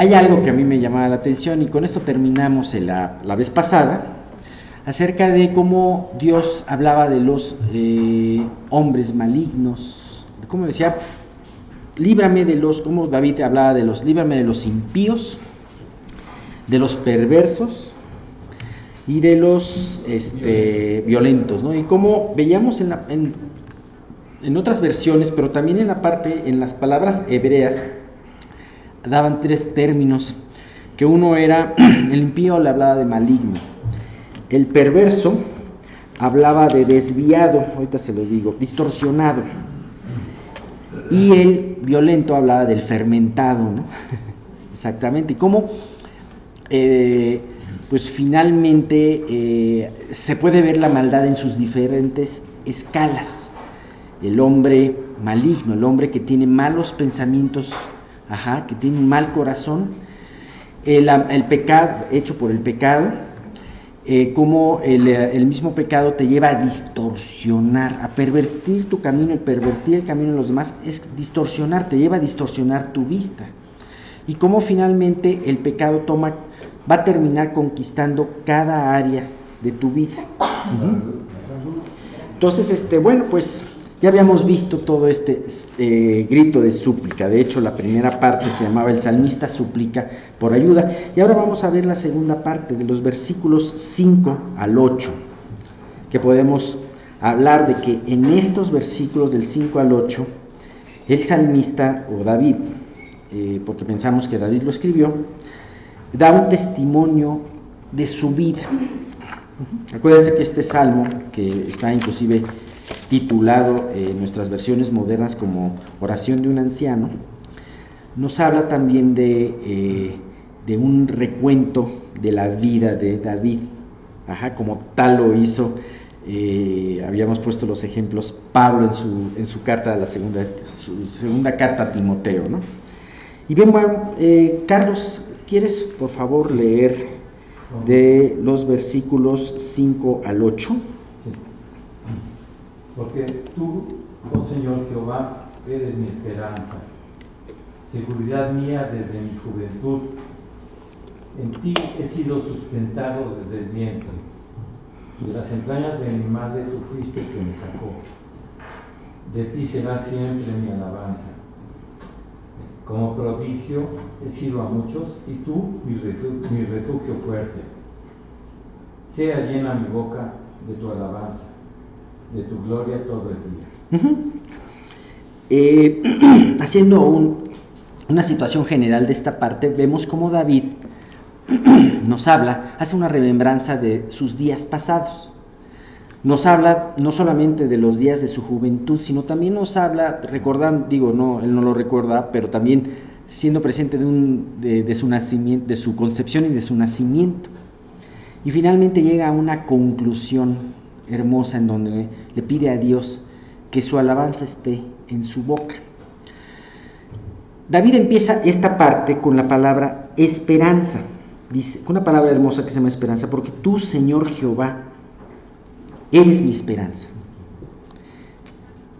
hay algo que a mí me llamaba la atención, y con esto terminamos la vez pasada, acerca de cómo Dios hablaba de los hombres malignos, como decía, líbrame de los, como David hablaba de los, líbrame de los impíos, de los perversos y de los violentos, ¿no? Y como veíamos en otras versiones, pero también en la parte, en las palabras hebreas, daban tres términos, que uno era, el impío le hablaba de maligno, el perverso hablaba de desviado, ahorita se lo digo, distorsionado, y el violento hablaba del fermentado, ¿no? Exactamente, y cómo pues finalmente se puede ver la maldad en sus diferentes escalas. El hombre maligno, el hombre que tiene malos pensamientos, que tiene un mal corazón, el pecado hecho por el pecado, como el mismo pecado te lleva a distorsionar, a pervertir tu camino. El pervertir el camino de los demás es distorsionar, te lleva a distorsionar tu vista, y cómo finalmente el pecado va a terminar conquistando cada área de tu vida. Entonces, bueno, pues ya habíamos visto todo este grito de súplica. De hecho, la primera parte se llamaba El salmista suplica por ayuda, y ahora vamos a ver la segunda parte, de los versículos 5 al 8, que podemos hablar de que en estos versículos del 5 al 8, el salmista, o David, porque pensamos que David lo escribió, da un testimonio de su vida. Acuérdense que este salmo, que está inclusive titulado en nuestras versiones modernas como Oración de un anciano, nos habla también de un recuento de la vida de David, como tal lo hizo, habíamos puesto los ejemplos, Pablo en su carta, su segunda carta a Timoteo, ¿no? Y bien, bueno, Carlos, ¿quieres por favor leer de los versículos 5 al 8? Sí. Porque tú, oh Señor Jehová, eres mi esperanza, seguridad mía desde mi juventud. En ti he sido sustentado desde el vientre. De las entrañas de mi madre tú fuiste quien me sacó. De ti será siempre mi alabanza. Como prodigio he sido a muchos, y tú mi refugio fuerte. Sea llena mi boca de tu alabanza, de tu gloria todo el día. Haciendo una situación general de esta parte, vemos cómo David nos habla, hace una remembranza de sus días pasados. Nos habla no solamente de los días de su juventud, sino también nos habla, recordando, él no lo recuerda, pero también siendo presente de su nacimiento, de su concepción y de su nacimiento. Y finalmente llega a una conclusión hermosa en donde le pide a Dios que su alabanza esté en su boca. David empieza esta parte con la palabra esperanza, dice, con una palabra hermosa que se llama esperanza, porque tú, Señor Jehová, eres mi esperanza.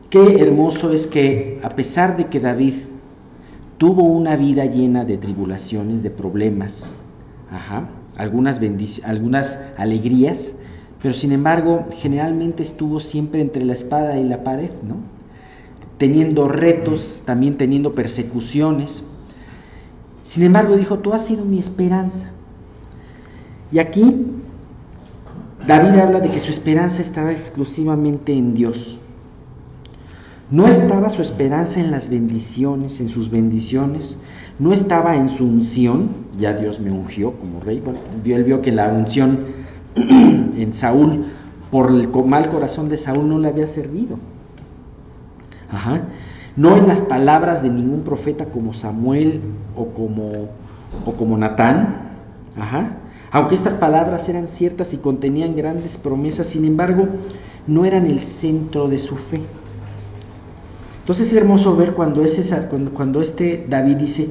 Qué hermoso es que, a pesar de que David tuvo una vida llena de tribulaciones, de problemas, algunas alegrías, pero sin embargo generalmente estuvo siempre entre la espada y la pared, ¿no? Teniendo retos, también teniendo persecuciones. Sin embargo dijo, tú has sido mi esperanza. Y aquí David habla de que su esperanza estaba exclusivamente en Dios. No estaba su esperanza en las bendiciones, en sus bendiciones, no estaba en su unción, ya Dios me ungió como rey. Bueno, él vio que la unción en Saúl, por el mal corazón de Saúl, no le había servido. No en las palabras de ningún profeta como Samuel o como Natán, aunque estas palabras eran ciertas y contenían grandes promesas, sin embargo, no eran el centro de su fe. Entonces es hermoso ver cuando David dice,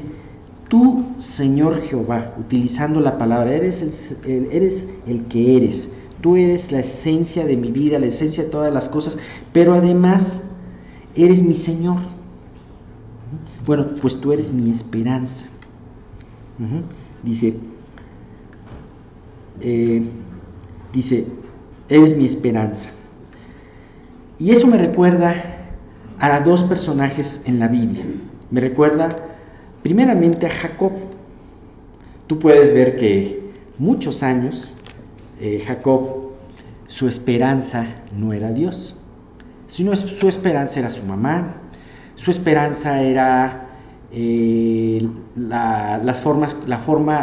tú, Señor Jehová, utilizando la palabra, eres el que eres, tú eres la esencia de mi vida, la esencia de todas las cosas, pero además eres mi Señor. Bueno, pues tú eres mi esperanza. Dice, eres mi esperanza. Y eso me recuerda a dos personajes en la Biblia. Me recuerda primeramente a Jacob. Tú puedes ver que muchos años Jacob, su esperanza no era Dios, sino su esperanza era su mamá, su esperanza era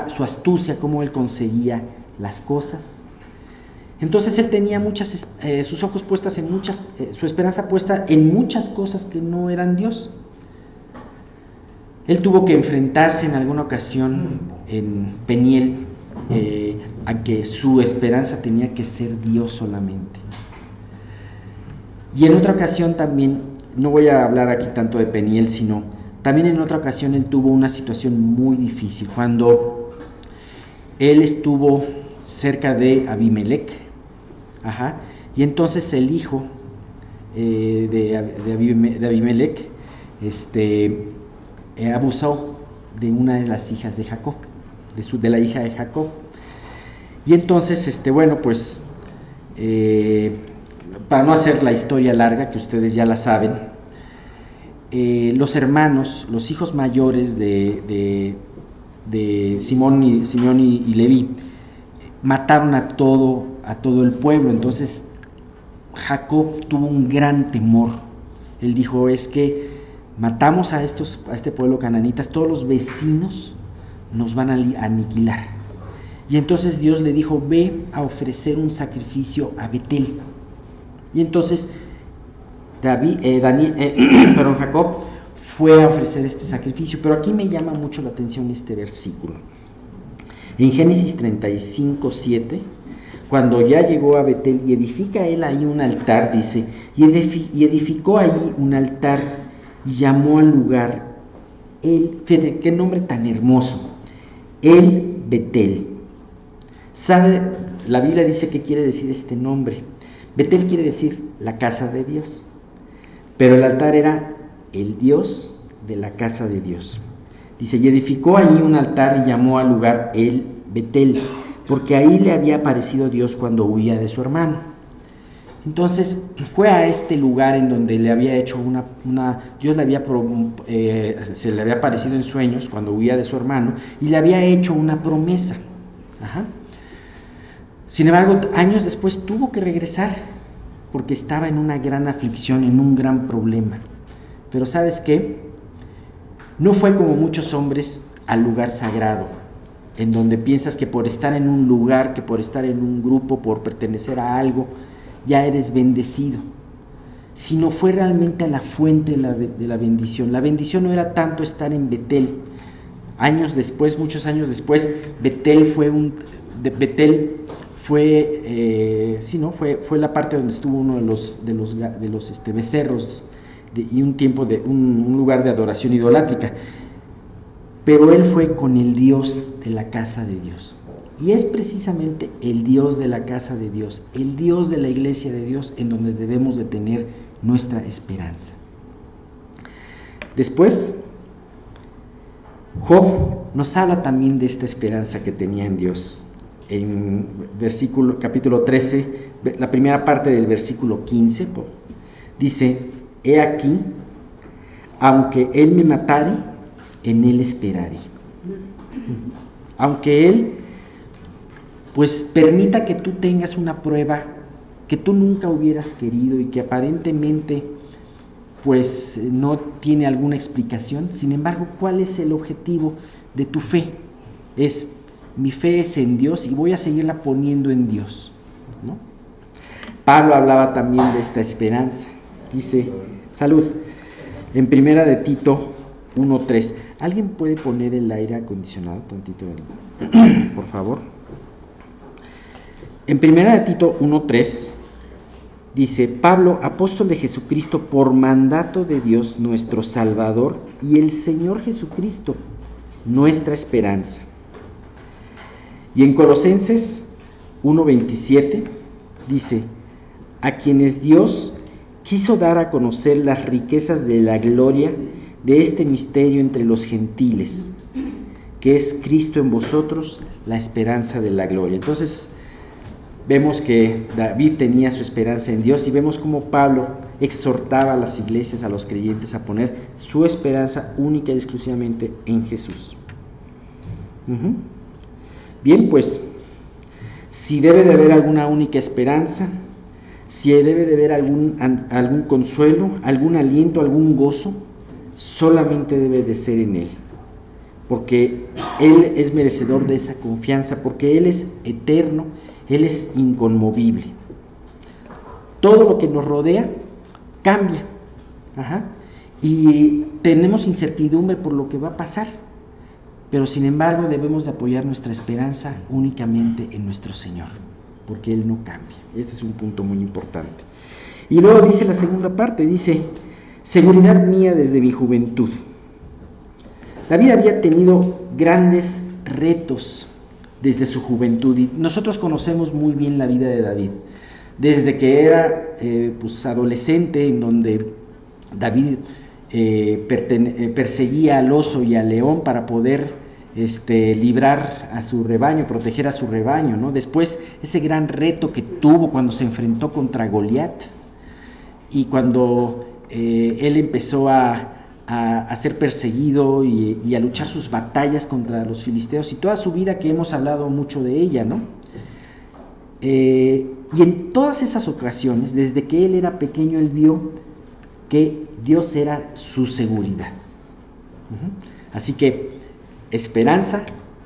su astucia, cómo él conseguía las cosas. Entonces él tenía sus ojos puestas en su esperanza puesta en muchas cosas que no eran Dios. Él tuvo que enfrentarse en alguna ocasión en Peniel a que su esperanza tenía que ser Dios solamente. Y en otra ocasión también, no voy a hablar aquí tanto de Peniel, sino también en otra ocasión él tuvo una situación muy difícil, cuando él estuvo cerca de Abimelec, y entonces el hijo de Abimelec abusó de una de las hijas de Jacob, de la hija de Jacob. Y entonces, para no hacer la historia larga, que ustedes ya la saben, los hijos mayores de Simeón y Leví, mataron a todo el pueblo. Entonces Jacob tuvo un gran temor. Él dijo, es que matamos a este pueblo cananitas, todos los vecinos nos van a aniquilar. Y entonces Dios le dijo, ve a ofrecer un sacrificio a Betel. Y entonces Jacob fue a ofrecer este sacrificio. Pero aquí me llama mucho la atención este versículo. En Génesis 35:7, cuando ya llegó a Betel y edifica él ahí un altar, dice, y edificó allí un altar y llamó al lugar fíjate qué nombre tan hermoso, El Betel. ¿Sabe? La Biblia dice qué quiere decir este nombre. Betel quiere decir la casa de Dios, pero el altar era el Dios de la casa de Dios. Dice, y edificó allí un altar y llamó al lugar El Betel, porque ahí le había aparecido Dios cuando huía de su hermano. Entonces fue a este lugar en donde le había hecho Dios se le había aparecido en sueños cuando huía de su hermano y le había hecho una promesa. Sin embargo, años después tuvo que regresar porque estaba en una gran aflicción, en un gran problema. Pero ¿sabes qué? No fue como muchos hombres al lugar sagrado, en donde piensas que por estar en un lugar, que por estar en un grupo, por pertenecer a algo, ya eres bendecido, sino fue realmente a la fuente de la bendición. La bendición no era tanto estar en Betel. Muchos años después, Betel fue la parte donde estuvo uno de los becerros y un lugar de adoración idolátrica. Pero él fue con el Dios de la casa de Dios. Y es precisamente el Dios de la casa de Dios, el Dios de la iglesia de Dios, en donde debemos de tener nuestra esperanza. Después, Job nos habla también de esta esperanza que tenía en Dios. En capítulo 13, la primera parte del versículo 15, dice, he aquí, aunque él me matare, en él esperaré. Aunque él permita que tú tengas una prueba que tú nunca hubieras querido y que aparentemente no tiene alguna explicación, sin embargo, ¿cuál es el objetivo de tu fe? Mi fe es en Dios y voy a seguirla poniendo en Dios, ¿no? Pablo hablaba también de esta esperanza. Dice, salud, en primera de Tito 1:3. ¿Alguien puede poner el aire acondicionado tantito, por favor? En primera de Tito 1:3 dice, Pablo, apóstol de Jesucristo, por mandato de Dios nuestro Salvador y el Señor Jesucristo, nuestra esperanza. Y en Colosenses 1:27 dice, a quienes Dios quiso dar a conocer las riquezas de la gloria de este misterio entre los gentiles, que es Cristo en vosotros, la esperanza de la gloria. Entonces, vemos que David tenía su esperanza en Dios y vemos cómo Pablo exhortaba a las iglesias, a los creyentes, a poner su esperanza única y exclusivamente en Jesús. Bien, pues, si debe de haber alguna única esperanza, si debe de haber algún consuelo, algún aliento, algún gozo, solamente debe de ser en Él, porque Él es merecedor de esa confianza, porque Él es eterno, Él es inconmovible. Todo lo que nos rodea cambia, y tenemos incertidumbre por lo que va a pasar, pero sin embargo debemos de apoyar nuestra esperanza únicamente en nuestro Señor, porque Él no cambia. Este es un punto muy importante. Y luego dice la segunda parte, dice: seguridad mía desde mi juventud. David había tenido grandes retos desde su juventud, y nosotros conocemos muy bien la vida de David, desde que era adolescente, en donde David perseguía al oso y al león para poder librar a su rebaño, proteger a su rebaño, ¿no? Después ese gran reto que tuvo cuando se enfrentó contra Goliat, y cuando él empezó a ser perseguido y a luchar sus batallas contra los filisteos, y toda su vida, que hemos hablado mucho de ella, ¿no? Y en todas esas ocasiones, desde que él era pequeño, él vio que Dios era su seguridad. Así que esperanza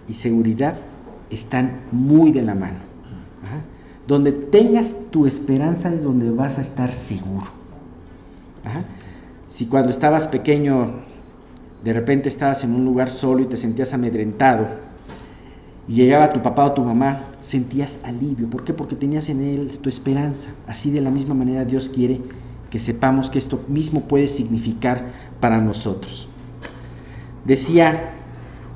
y seguridad están muy de la mano. Donde tengas tu esperanza es donde vas a estar seguro. Si cuando estabas pequeño de repente estabas en un lugar solo y te sentías amedrentado, y llegaba tu papá o tu mamá, sentías alivio. ¿Por qué? Porque tenías en Él tu esperanza. Así, de la misma manera, Dios quiere que sepamos que esto mismo puede significar para nosotros. Decía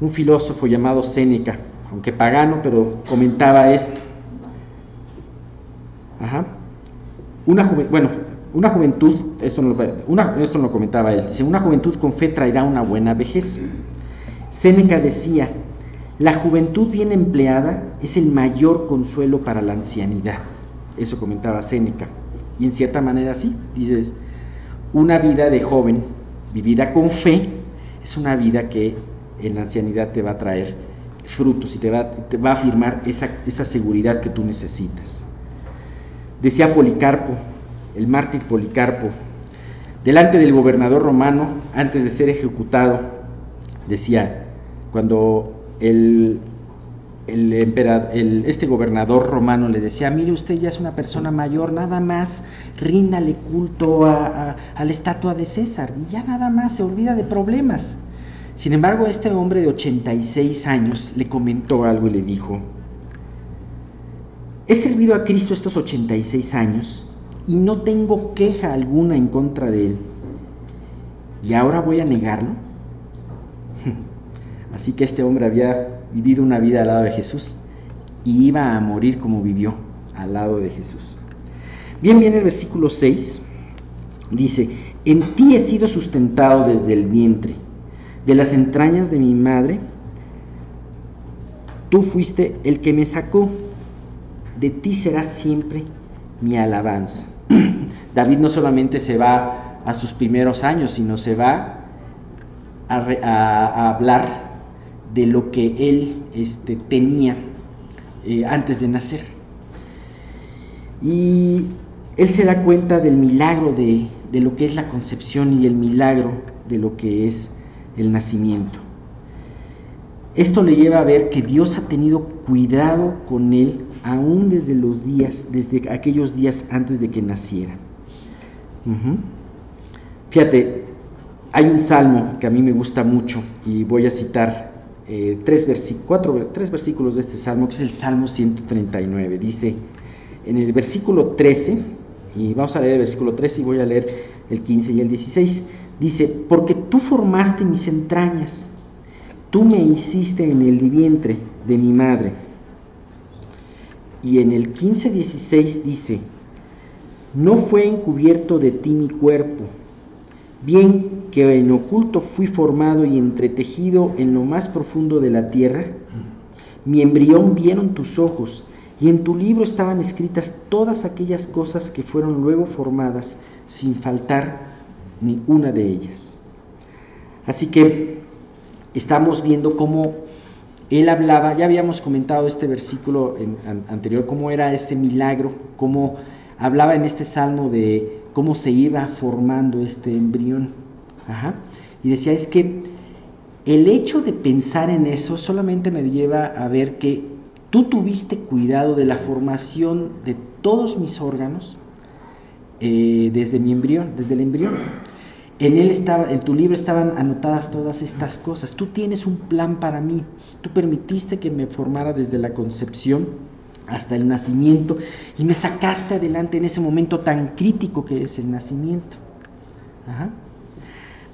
un filósofo llamado Séneca, aunque pagano, pero comentaba esto. Una juventud, esto no lo comentaba él, dice: una juventud con fe traerá una buena vejez. Séneca decía: la juventud bien empleada es el mayor consuelo para la ancianidad. Eso comentaba Séneca. Y en cierta manera sí, dices, una vida de joven vivida con fe es una vida que en la ancianidad te va a traer frutos y te va a afirmar esa seguridad que tú necesitas. Decía Policarpo, el mártir Policarpo, delante del gobernador romano, antes de ser ejecutado, decía, cuando este gobernador romano le decía: mire, usted ya es una persona mayor, nada más ríndale culto a la estatua de César, y ya nada más se olvida de problemas. Sin embargo, este hombre de 86 años le comentó algo y le dijo: he servido a Cristo estos 86 años y no tengo queja alguna en contra de Él, ¿y ahora voy a negarlo? Así que este hombre había vivido una vida al lado de Jesús y iba a morir como vivió, al lado de Jesús. Bien, el versículo 6 dice: en ti he sido sustentado desde el vientre, de las entrañas de mi madre, tú fuiste el que me sacó, de ti será siempre mi alabanza. David no solamente se va a sus primeros años, sino se va a hablar de lo que él tenía antes de nacer. Y él se da cuenta del milagro de lo que es la concepción y el milagro de lo que es el nacimiento. Esto le lleva a ver que Dios ha tenido cuidado con él aún desde aquellos días antes de que naciera. Fíjate, hay un salmo que a mí me gusta mucho y voy a citar tres versículos de este salmo, que es el Salmo 139. Dice en el versículo 13, y vamos a leer el versículo 13 y voy a leer el 15 y el 16. Dice: porque tú formaste mis entrañas, tú me hiciste en el vientre de mi madre. Y en el 15-16 dice: no fue encubierto de ti mi cuerpo, bien que en oculto fui formado y entretejido en lo más profundo de la tierra, mi embrión vieron tus ojos, y en tu libro estaban escritas todas aquellas cosas que fueron luego formadas, sin faltar ni una de ellas. Así que estamos viendo cómo él hablaba, ya habíamos comentado este versículo anterior, cómo era ese milagro, cómo hablaba en este salmo de cómo se iba formando este embrión. Y decía, es que el hecho de pensar en eso solamente me lleva a ver que tú tuviste cuidado de la formación de todos mis órganos desde mi embrión, desde el embrión. En tu libro estaban anotadas todas estas cosas. Tú tienes un plan para mí. Tú permitiste que me formara desde la concepción hasta el nacimiento y me sacaste adelante en ese momento tan crítico que es el nacimiento.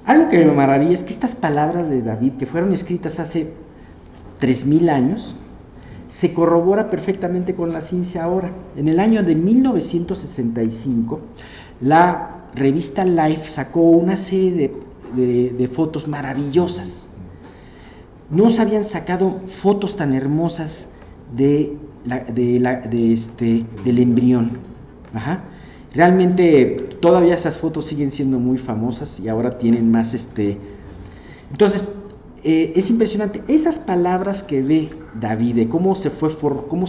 Algo que me maravilla es que estas palabras de David, que fueron escritas hace 3000 años, se corrobora perfectamente con la ciencia ahora. En el año de 1965, la revista Life sacó una serie de fotos maravillosas. No se habían sacado fotos tan hermosas del embrión. Realmente todavía esas fotos siguen siendo muy famosas y ahora tienen más Entonces, es impresionante esas palabras que ve David de cómo se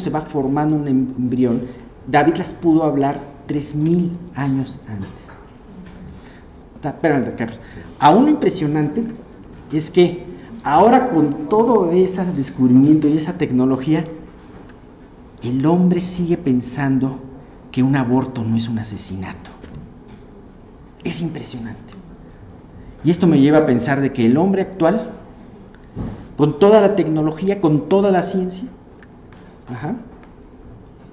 va formando un embrión. David las pudo hablar 3000 años antes. Espérame, Carlos. Aún impresionante es que ahora, con todo ese descubrimiento y esa tecnología, el hombre sigue pensando que un aborto no es un asesinato. Es impresionante. Y esto me lleva a pensar de que el hombre actual, con toda la tecnología, con toda la ciencia,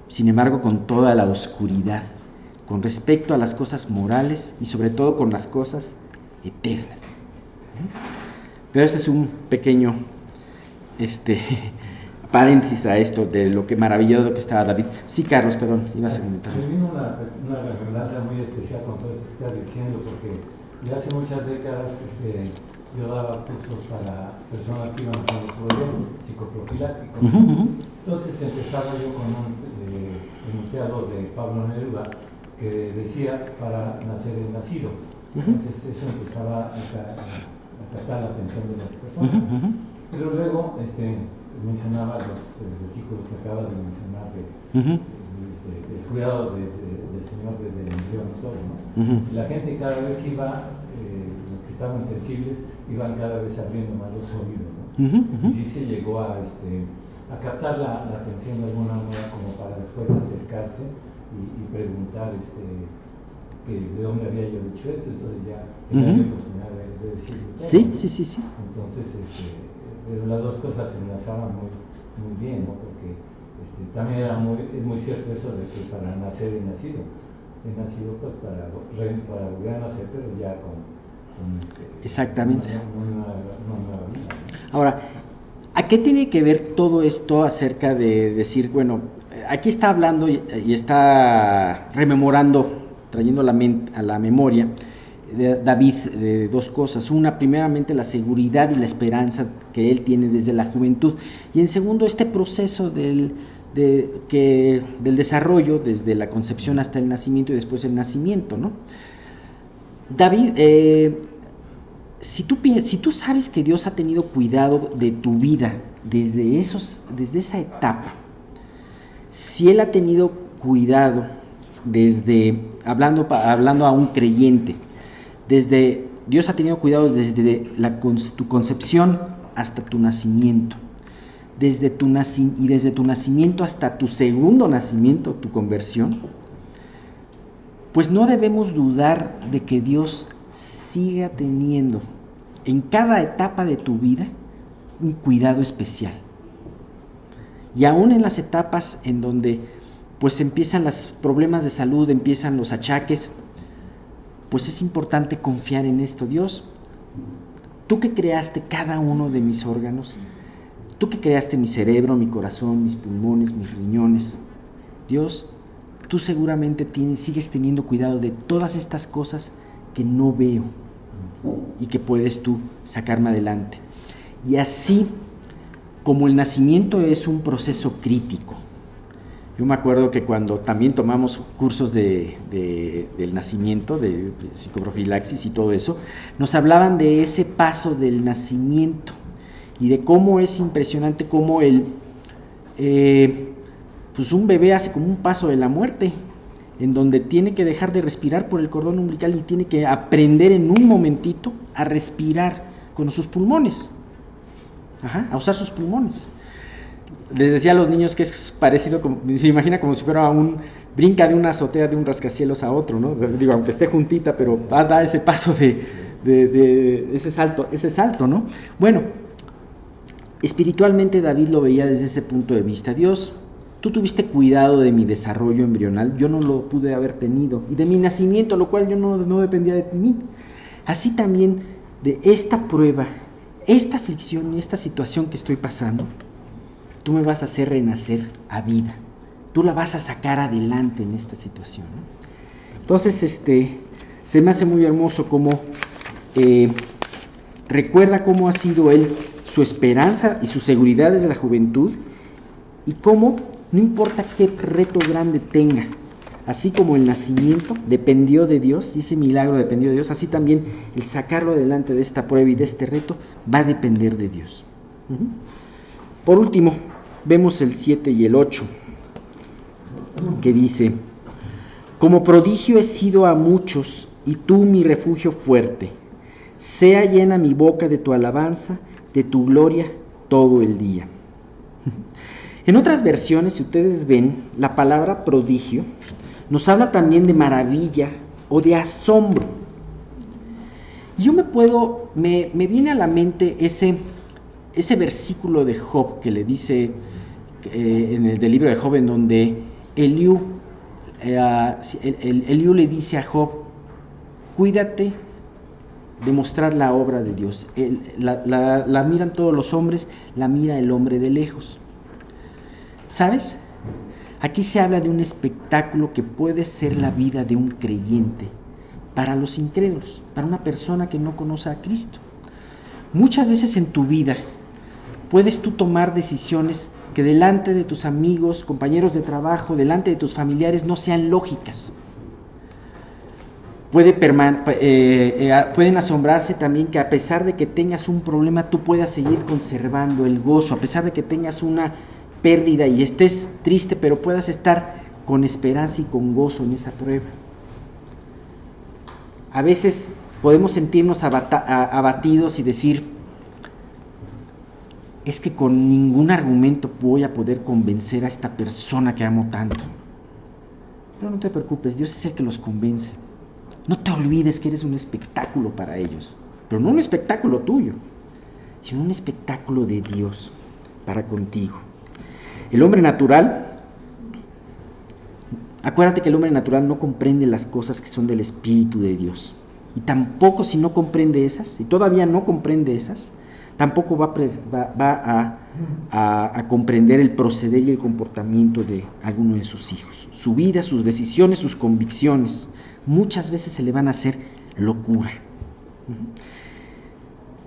sin embargo con toda la oscuridad, con respecto a las cosas morales y sobre todo con las cosas eternas. Pero este es un pequeño paréntesis a esto de lo que maravilloso que estaba David. Sí, Carlos, perdón, ibas a comentar. Me vino una remembranza muy especial con todo esto que estás diciendo, porque ya hace muchas décadas yo daba cursos para personas que iban con el psicoprofiláctico. Entonces empezaba yo con un enunciado de Pablo Neruda que decía para nacer el nacido. Entonces eso empezaba a captar la atención de las personas. Pero luego mencionaba los versículos que acabas de mencionar del cuidado del Señor desde el embrión y todo, ¿no? Y la gente cada vez iba, los que estaban sensibles, iban cada vez abriendo más los oídos, ¿no? Y sí se llegó a captar la atención de alguna manera como para después acercarse y preguntar que de dónde había yo dicho eso. Entonces ya tenía la oportunidad de decirlo todo. Sí. Entonces, pero las dos cosas se enlazaban muy bien, ¿no? Porque también es muy cierto eso de que para nacer he nacido pues para volver a nacer, pero ya con exactamente. Una nueva vida. Ahora, ¿a qué tiene que ver todo esto acerca de decir, bueno, aquí está hablando y está rememorando, trayendo a la memoria de David de dos cosas? Una, primeramente, la seguridad y la esperanza que él tiene desde la juventud, y en segundo, este proceso del desarrollo desde la concepción hasta el nacimiento y después el nacimiento, ¿no? David, si tú sabes que Dios ha tenido cuidado de tu vida desde esa etapa, si Él ha tenido cuidado hablando a un creyente, Dios ha tenido cuidado desde tu concepción hasta tu nacimiento, y desde tu nacimiento hasta tu segundo nacimiento, tu conversión, pues no debemos dudar de que Dios siga teniendo en cada etapa de tu vida un cuidado especial. Y aún en las etapas en donde pues empiezan los problemas de salud, empiezan los achaques, pues es importante confiar en esto. Dios, tú que creaste cada uno de mis órganos, tú que creaste mi cerebro, mi corazón, mis pulmones, mis riñones, Dios, tú seguramente sigues teniendo cuidado de todas estas cosas que no veo, y que puedes tú sacarme adelante. Y así como el nacimiento es un proceso crítico. Yo me acuerdo que cuando también tomamos cursos del nacimiento, de psicoprofilaxis y todo eso, nos hablaban de ese paso del nacimiento y de cómo es impresionante cómo pues un bebé hace como un paso de la muerte, en donde tiene que dejar de respirar por el cordón umbilical y tiene que aprender en un momentito a respirar con sus pulmones, a usar sus pulmones. Les decía a los niños que es parecido, se imagina como si fuera brinca de una azotea de un rascacielos a otro, ¿no? Digo, aunque esté juntita, pero da ese paso de ese salto, ¿no? Bueno, espiritualmente David lo veía desde ese punto de vista. Dios, tú tuviste cuidado de mi desarrollo embrional, yo no lo pude haber tenido, y de mi nacimiento, lo cual yo no dependía de mí. Así también de esta prueba, esta aflicción y esta situación que estoy pasando, tú me vas a hacer renacer a vida. Tú la vas a sacar adelante en esta situación, ¿no? Entonces, se me hace muy hermoso cómo recuerda cómo ha sido él, su esperanza y su seguridad desde la juventud, y cómo, no importa qué reto grande tenga, así como el nacimiento dependió de Dios, y ese milagro dependió de Dios, así también el sacarlo adelante de esta prueba y de este reto va a depender de Dios. Por último, vemos el 7 y el 8, que dice: como prodigio he sido a muchos, y tú mi refugio fuerte. Sea llena mi boca de tu alabanza, de tu gloria todo el día. En otras versiones, si ustedes ven, la palabra prodigio nos habla también de maravilla o de asombro. Yo me viene a la mente ese versículo de Job que le dice del libro de Job, en donde Eliú le dice a Job: cuídate de mostrar la obra de Dios. La miran todos los hombres, la mira el hombre de lejos. ¿Sabes? Aquí se habla de un espectáculo que puede ser la vida de un creyente para los incrédulos, para una persona que no conoce a Cristo. Muchas veces en tu vida puedes tú tomar decisiones que delante de tus amigos, compañeros de trabajo, delante de tus familiares no sean lógicas. Pueden asombrarse también que a pesar de que tengas un problema, tú puedas seguir conservando el gozo, a pesar de que tengas una pérdida y estés triste, pero puedas estar con esperanza y con gozo en esa prueba. A veces podemos sentirnos abatidos y decir: es que con ningún argumento voy a poder convencer a esta persona que amo tanto. Pero no te preocupes, Dios es el que los convence. No te olvides que eres un espectáculo para ellos, pero no un espectáculo tuyo, sino un espectáculo de Dios para contigo. El hombre natural, acuérdate que el hombre natural no comprende las cosas que son del Espíritu de Dios, y tampoco, si no comprende esas, si todavía no comprende esas, tampoco va a comprender el proceder y el comportamiento de alguno de sus hijos. Su vida, sus decisiones, sus convicciones, muchas veces se le van a hacer locura.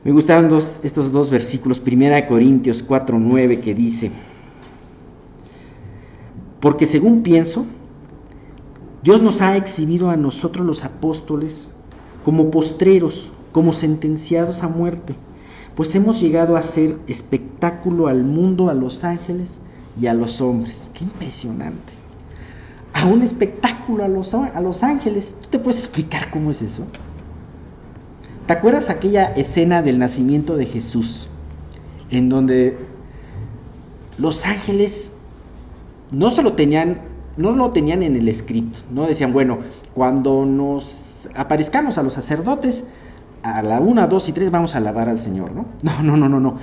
Me gustaron estos dos versículos, 1 Corintios 4:9, que dice: porque según pienso, Dios nos ha exhibido a nosotros los apóstoles como postreros, como sentenciados a muerte, pues hemos llegado a hacer espectáculo al mundo, a los ángeles y a los hombres. ¡Qué impresionante! A un espectáculo a los ángeles. ¿Tú te puedes explicar cómo es eso? ¿Te acuerdas aquella escena del nacimiento de Jesús, en donde los ángeles no lo tenían en el script? No decían: bueno, cuando nos aparezcamos a los sacerdotes, a la 1, 2 y 3 vamos a alabar al Señor, ¿no? No.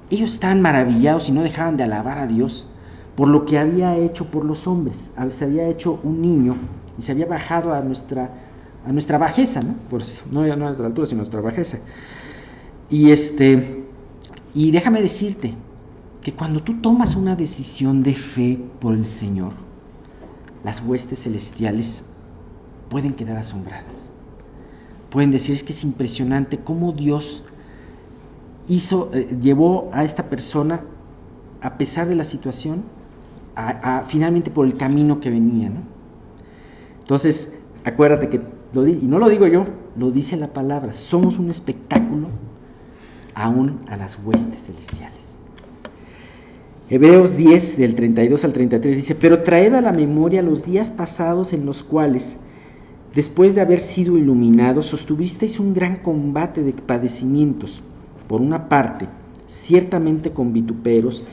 Ellos estaban maravillados y no dejaban de alabar a Dios por lo que había hecho por los hombres. Se había hecho un niño y se había bajado a nuestra bajeza, ¿no? No a nuestra altura, sino a nuestra bajeza. Y déjame decirte que cuando tú tomas una decisión de fe por el Señor, las huestes celestiales pueden quedar asombradas. pueden decir, es que es impresionante cómo Dios llevó a esta persona, a pesar de la situación, finalmente por el camino que venía, ¿no? Entonces, acuérdate que, y no lo digo yo, lo dice la palabra, somos un espectáculo aún a las huestes celestiales. Hebreos 10, del 32 al 33 dice, pero traed a la memoria los días pasados en los cuales, después de haber sido iluminados, sostuvisteis un gran combate de padecimientos, por una parte, ciertamente con vituperos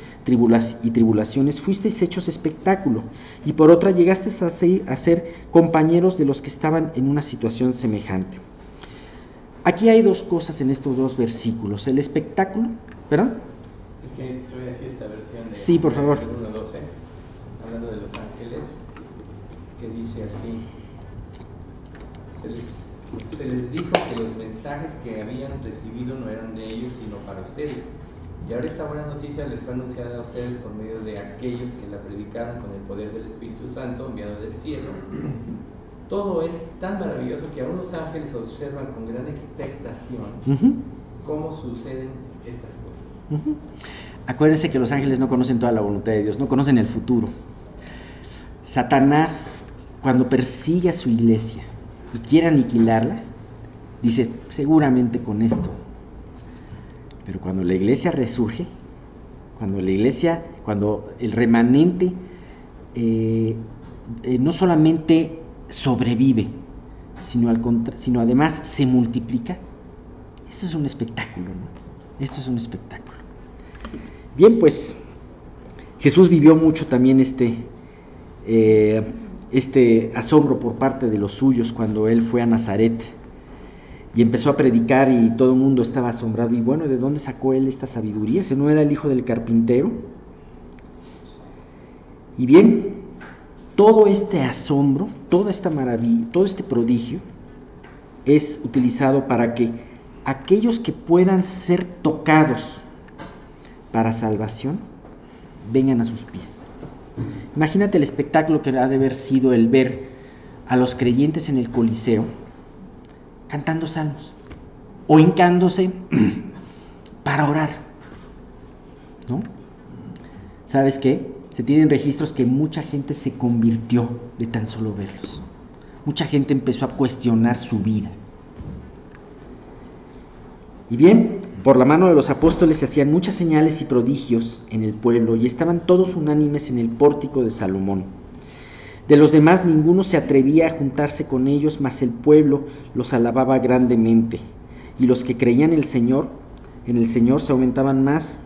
y tribulaciones fuisteis hechos espectáculo, y por otra llegasteis a ser compañeros de los que estaban en una situación semejante. Aquí hay dos cosas en estos dos versículos, el espectáculo, ¿perdón? Es que te voy a decir esta versión de sí, por favor. 1:12, hablando de los ángeles, que dice así: se les dijo que los mensajes que habían recibido no eran de ellos, sino para ustedes. Y ahora esta buena noticia les fue anunciada a ustedes por medio de aquellos que la predicaron con el poder del Espíritu Santo enviado del cielo. Todo es tan maravilloso que aún los ángeles observan con gran expectación cómo suceden estas cosas. Acuérdense que los ángeles no conocen toda la voluntad de Dios, no conocen el futuro. Satanás, cuando persigue a su iglesia y quiere aniquilarla, dice, seguramente con esto. Pero cuando la iglesia resurge, cuando el remanente no solamente sobrevive, sino además se multiplica, esto es un espectáculo, ¿no? Esto es un espectáculo. Bien, pues Jesús vivió mucho también este asombro por parte de los suyos cuando él fue a Nazaret y empezó a predicar y todo el mundo estaba asombrado. Y bueno, ¿de dónde sacó él esta sabiduría? ¿Se no era el hijo del carpintero? Y bien, todo este asombro, toda esta maravilla, todo este prodigio es utilizado para que aquellos que puedan ser tocados para salvación vengan a sus pies. Imagínate el espectáculo que ha de haber sido el ver a los creyentes en el Coliseo cantando salmos o hincándose para orar, ¿no? ¿Sabes qué? Se tienen registros que mucha gente se convirtió de tan solo verlos. Mucha gente empezó a cuestionar su vida. Y bien, por la mano de los apóstoles se hacían muchas señales y prodigios en el pueblo y estaban todos unánimes en el pórtico de Salomón. De los demás ninguno se atrevía a juntarse con ellos, mas el pueblo los alababa grandemente. Y los que creían en el Señor se aumentaban más,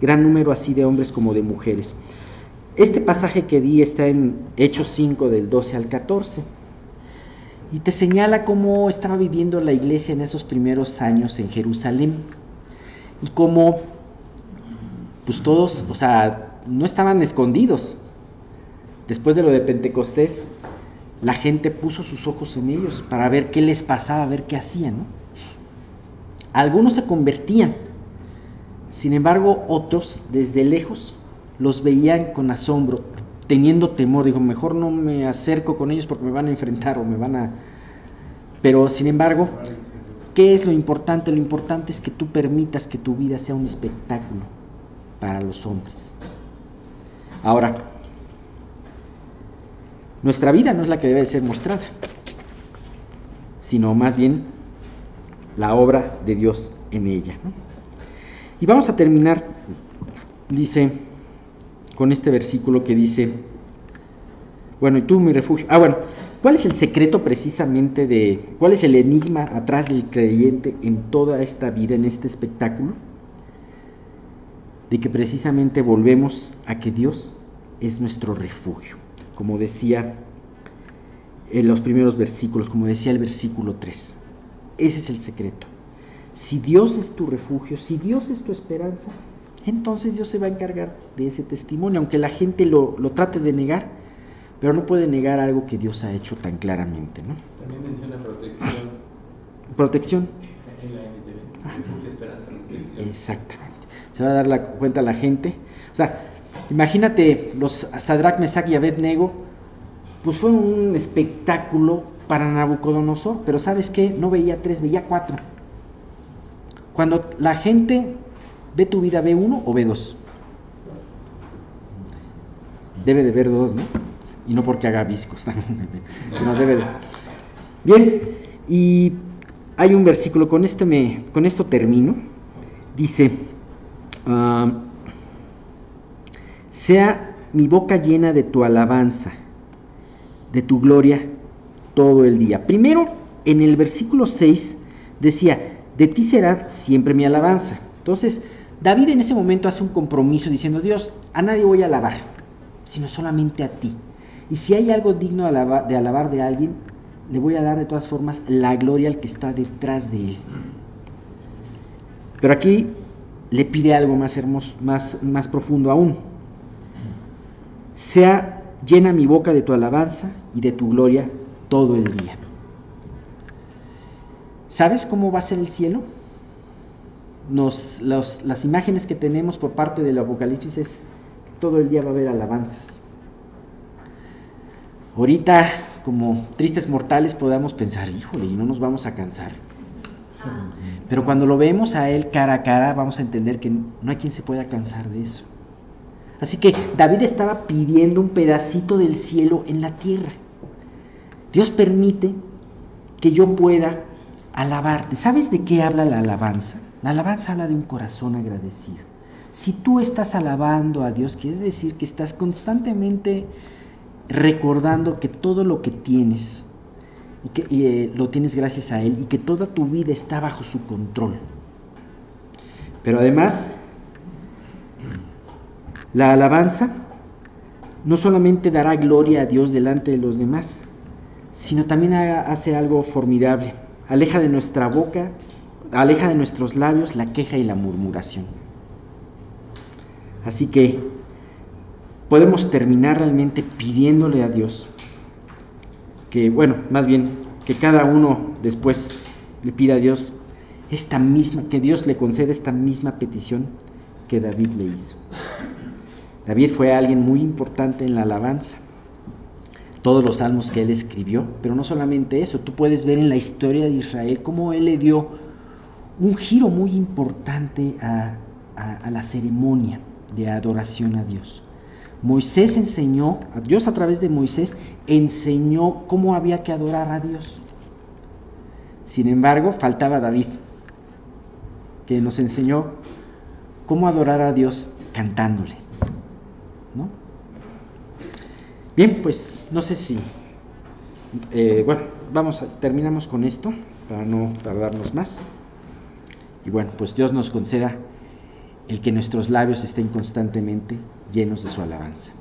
gran número así de hombres como de mujeres. Este pasaje que di está en Hechos 5 del 12 al 14 y te señala cómo estaba viviendo la iglesia en esos primeros años en Jerusalén y cómo pues todos, no estaban escondidos. Después de lo de Pentecostés, la gente puso sus ojos en ellos para ver qué les pasaba, ver qué hacían, ¿no? Algunos se convertían, sin embargo otros desde lejos los veían con asombro, teniendo temor. Digo, mejor no me acerco con ellos porque me van a enfrentar o me van a... Pero sin embargo, ¿qué es lo importante? Lo importante es que tú permitas que tu vida sea un espectáculo para los hombres. Ahora, nuestra vida no es la que debe de ser mostrada, sino más bien la obra de Dios en ella, ¿no? Y vamos a terminar, dice, con este versículo que dice, bueno, y tú mi refugio. ¿Cuál es el secreto precisamente cuál es el enigma atrás del creyente en toda esta vida, en este espectáculo? De que precisamente volvemos a que Dios es nuestro refugio, como decía en los primeros versículos, como decía el versículo 3. Ese es el secreto. Si Dios es tu refugio, si Dios es tu esperanza, entonces Dios se va a encargar de ese testimonio, aunque la gente lo trate de negar, pero no puede negar algo que Dios ha hecho tan claramente, ¿no? También menciona protección. Protección. En la NTV. Refugio, esperanza, protección. Exactamente. Se va a dar cuenta la gente. Imagínate los Sadrach, Mesach y Abednego pues fue un espectáculo para Nabucodonosor, pero ¿sabes qué? No veía 3, veía 4. Cuando la gente ve tu vida, ¿ve 1 o ve 2? Debe de ver 2, ¿no? Y no porque haga viscos, no debe de... Bien, y hay un versículo, con esto termino, dice, sea mi boca llena de tu alabanza, de tu gloria todo el día. Primero, en el versículo 6 decía, de ti será siempre mi alabanza. Entonces, David en ese momento hace un compromiso diciendo, Dios, a nadie voy a alabar, sino solamente a ti. Y si hay algo digno de alabar de alguien, le voy a dar de todas formas la gloria al que está detrás de él. Pero aquí le pide algo más hermoso, más profundo aún. Sea llena mi boca de tu alabanza y de tu gloria todo el día. ¿Sabes cómo va a ser el cielo? Las imágenes que tenemos por parte del Apocalipsis es todo el día va a haber alabanzas. Ahorita, como tristes mortales, podamos pensar, híjole, y no nos vamos a cansar. Pero cuando lo vemos a él cara a cara, vamos a entender que no hay quien se pueda cansar de eso. Así que David estaba pidiendo un pedacito del cielo en la tierra. Dios permite que yo pueda alabarte. ¿Sabes de qué habla la alabanza? La alabanza habla de un corazón agradecido. Si tú estás alabando a Dios, quiere decir que estás constantemente recordando que todo lo que tienes y que lo tienes gracias a Él y que toda tu vida está bajo su control. Pero además, la alabanza no solamente dará gloria a Dios delante de los demás, sino también hace algo formidable. Aleja de nuestra boca, aleja de nuestros labios la queja y la murmuración. Así que podemos terminar realmente pidiéndole a Dios que, más bien, que cada uno después le pida a Dios que Dios le conceda esta misma petición que David le hizo. David fue alguien muy importante en la alabanza, todos los salmos que él escribió, pero no solamente eso, tú puedes ver en la historia de Israel cómo él le dio un giro muy importante a la ceremonia de adoración a Dios. Moisés enseñó, a Dios a través de Moisés enseñó cómo había que adorar a Dios. Sin embargo, faltaba David, que nos enseñó cómo adorar a Dios cantándole, ¿no? Bien, pues no sé si terminamos con esto para no tardarnos más. Y pues Dios nos conceda el que nuestros labios estén constantemente llenos de su alabanza.